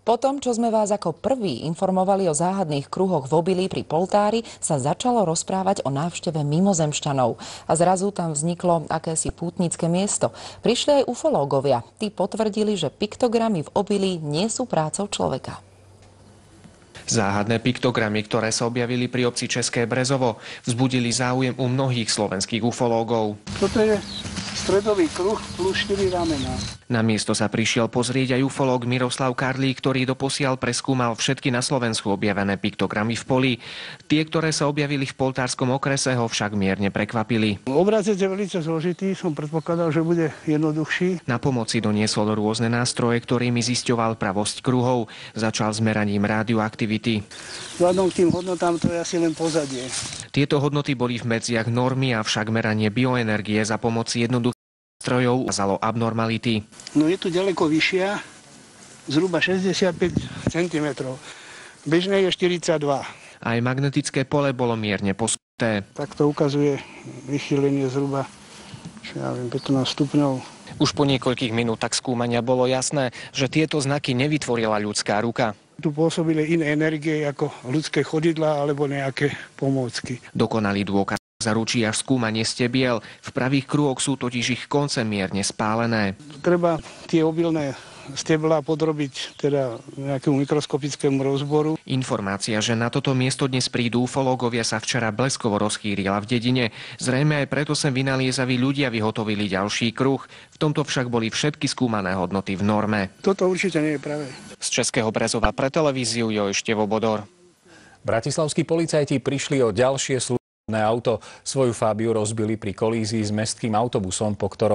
Po tom, čo sme vás ako prví informovali o záhadných kruhoch v Obilí pri Poltári, sa začalo rozprávať o návšteve mimozemšťanov. A zrazu tam vzniklo akési pútnické miesto. Prišli aj ufológovia. Tí potvrdili, že piktogramy v Obilí nie sú prácou človeka. Záhadné piktogramy, ktoré sa objavili pri obci České Brezovo, vzbudili záujem u mnohých slovenských ufológov. Toto je stredový kruh plus 4 ramená. Na miesto sa prišiel pozrieť aj ufológ Miroslav Karlík, ktorý doposiaľ preskúmal všetky na Slovensku objavené piktogramy v poli. Tie, ktoré sa objavili v poltárskom okrese, ho však mierne prekvapili. Obrazec je veľmi zložitý, som predpokladal, že bude jednoduchší. Na pomoci doniesol rôzne nástroje, ktorými zisťoval pravosť kruhov. Začal s meraním radioaktivity. Vzhľadom k tým hodnotám to je asi len pozadie. Tieto hodnoty boli v medziach normy, avšak meranie bioenergie za pomoci jednoduchých strojov ukázalo abnormality. No je tu ďaleko vyššia, zhruba 65 cm. Bežné je 42. Aj magnetické pole bolo mierne posunuté. Tak to ukazuje vychýlenie zhruba 15 stupňov. Už po niekoľkých minútach skúmania bolo jasné, že tieto znaky nevytvorila ľudská ruka. Tu pôsobili iné energie ako ľudské chodidlá alebo nejaké pomôcky. Dokonalý dôkaz zaručí až skúmanie stebiel. V pravých krúhoch sú totiž ich konce mierne spálené. Treba tie obilné steblá podrobiť teda nejakému mikroskopickému rozboru. Informácia, že na toto miesto dnes prídu ufológovia, sa včera bleskovo rozchýrila v dedine. Zrejme aj preto sem vynaliezaví ľudia vyhotovili ďalší kruh. V tomto však boli všetky skúmané hodnoty v norme. Toto určite nie je pravé. Z Českého Brezova pre televíziu Jojštevo Bodor. Bratislavskí policajti prišli o ďalšie služobné auto. Svoju Fabiu rozbili pri kolízii s mestským autobusom, po ktorom